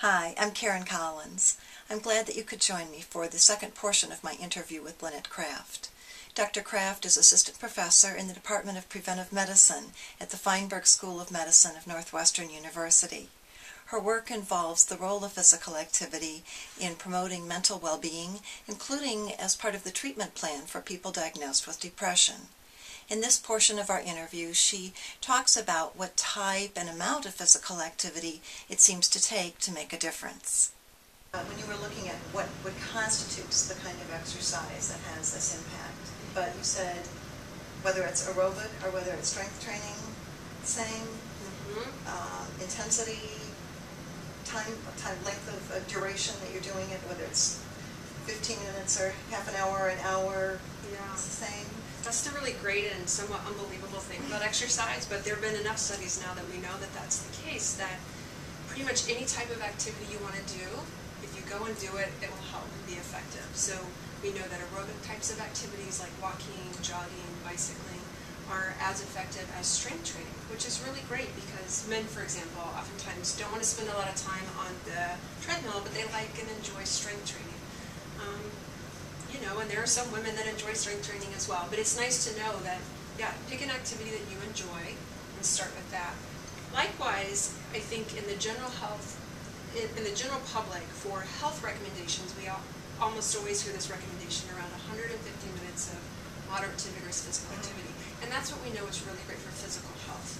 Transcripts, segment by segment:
Hi, I'm Karen Collins. I'm glad that you could join me for the second portion of my interview with Lynette Craft. Dr. Craft is assistant professor in the Department of Preventive Medicine at the Feinberg School of Medicine of Northwestern University. Her work involves the role of physical activity in promoting mental well-being, including as part of the treatment plan for people diagnosed with depression. In this portion of our interview, she talks about what type and amount of physical activity it seems to take to make a difference. When you were looking at what constitutes the kind of exercise that has this impact, but you said whether it's aerobic or whether it's strength training, same, intensity, time, length of duration that you're doing it, whether it's 15 minutes or half an hour, it's the same. That's the really great and somewhat unbelievable thing about exercise, but there have been enough studies now that we know that that's the case, that pretty much any type of activity you want to do, if you go and do it, it will help and be effective. So we know that aerobic types of activities like walking, jogging, bicycling are as effective as strength training, which is really great because men, for example, oftentimes don't want to spend a lot of time on the treadmill, but they like and enjoy strength training. And there are some women that enjoy strength training as well, but it's nice to know that, pick an activity that you enjoy and start with that. Likewise, I think in the general public, for health recommendations, we almost always hear this recommendation around 150 minutes of moderate to vigorous physical activity, and that's what we know is really great for physical health.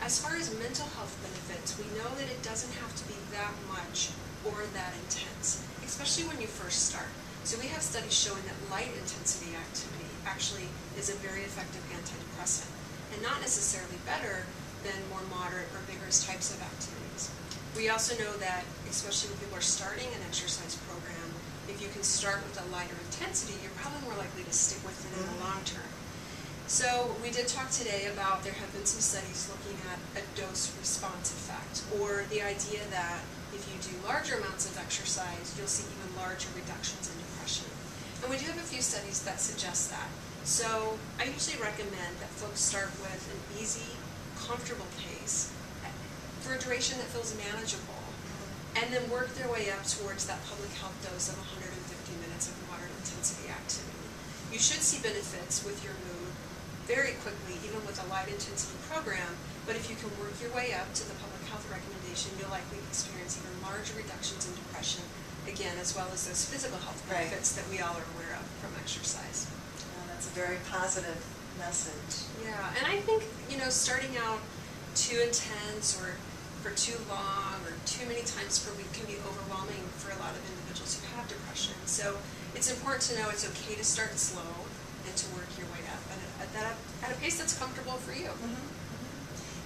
As far as mental health benefits, we know that it doesn't have to be that much or that intense, especially when you first start. So we have studies showing that light intensity activity actually is a very effective antidepressant, and not necessarily better than more moderate or vigorous types of activities. We also know that, especially when people are starting an exercise program, if you can start with a lighter intensity, you're probably more likely to stick with it in the long term. So we did talk today about there have been some studies looking at a dose-response effect, or the idea that if you do larger amounts of exercise, you'll see even larger reductions in depression. And we do have a few studies that suggest that. So I usually recommend that folks start with an easy, comfortable pace for a duration that feels manageable, and then work their way up towards that public health dose of 150 minutes of moderate intensity activity. You should see benefits with your mood very quickly, even with a light intensity program, but if you can work your way up to the public health recommendation, you'll likely experience even larger reductions in depression, again, as well as those physical health benefits that we all are aware of from exercise. That's a very positive message. Yeah, and I think, starting out too intense or for too long or too many times per week can be overwhelming for a lot of individuals who have depression. So it's important to know it's okay to start slow and to work your way up and at a pace that's comfortable for you.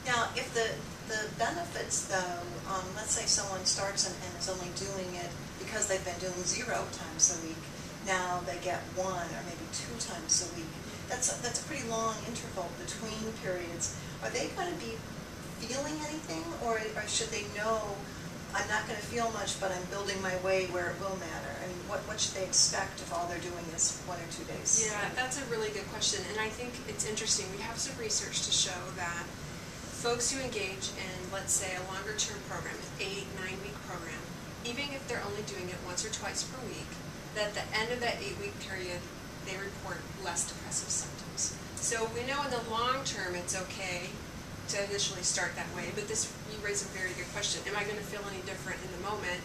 Now, if the benefits, though, let's say someone starts and is only doing it because they've been doing 0 times a week, now they get 1 or maybe 2 times a week. That's a pretty long interval between periods. Are they going to be feeling anything, or should they know, I'm not going to feel much, but I'm building my way where it will matter? I mean, what should they expect if all they're doing is 1 or 2 days? Yeah, that's a really good question, and I think it's interesting. We have some research to show that folks who engage in, let's say, a longer-term program, an 8-9 week program, even if they're only doing it once or twice per week, that at the end of that 8-week period, they report less depressive symptoms. So we know in the long term it's okay to initially start that way, but you raise a very good question. Am I going to feel any different in the moment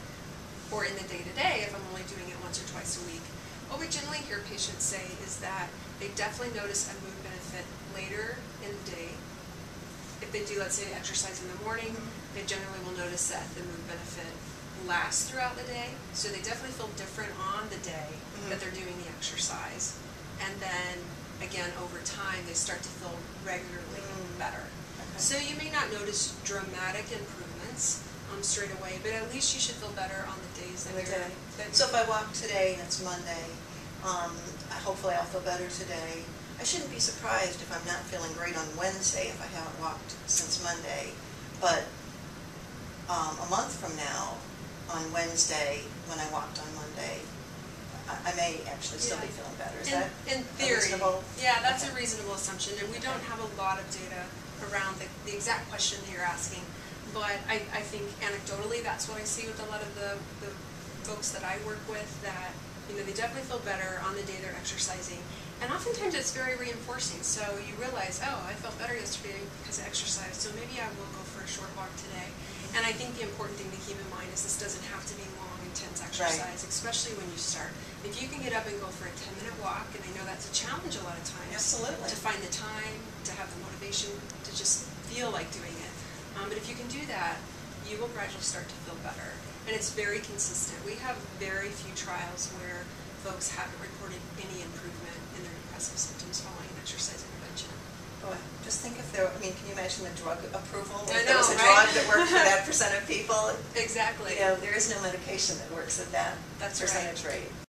or in the day-to-day if I'm only doing it once or twice a week? What we generally hear patients say is that they definitely notice a mood benefit later in the day. If they do, let's say, exercise in the morning, they generally will notice that the mood benefit lasts throughout the day. So they definitely feel different on the day that they're doing the exercise. And then, again, over time, they start to feel regularly better. So you may not notice dramatic improvements straight away, but at least you should feel better on the days that you're... So if I walk today, and it's Monday, hopefully I'll feel better today. I shouldn't be surprised if I'm not feeling great on Wednesday if I haven't walked since Monday, but a month from now, on Wednesday, when I walked on Monday, I may actually still be feeling better. Is that in theory, reasonable? Yeah, that's a reasonable assumption, and we don't have a lot of data around the exact question that you're asking. But I think anecdotally that's what I see with a lot of the folks that I work with, that they definitely feel better on the day they're exercising. And oftentimes it's very reinforcing. So you realize, oh, I felt better yesterday because I exercised, so maybe I will go for a short walk today. And I think the important thing to keep in mind is this doesn't have to be long, intense exercise, especially when you start. If you can get up and go for a 10-minute walk, and I know that's a challenge a lot of times, Absolutely. to find the time, to have the motivation, to just feel like doing it. But if you can do that, you will gradually start to feel better. And it's very consistent. We have very few trials where folks haven't reported any improvement in their depressive symptoms following an exercise intervention. Boy, just think if there, can you imagine the drug approval? I If there know, was a right? drug that worked for that percent of people. Exactly. There is no medication that works at that That's percentage right. rate.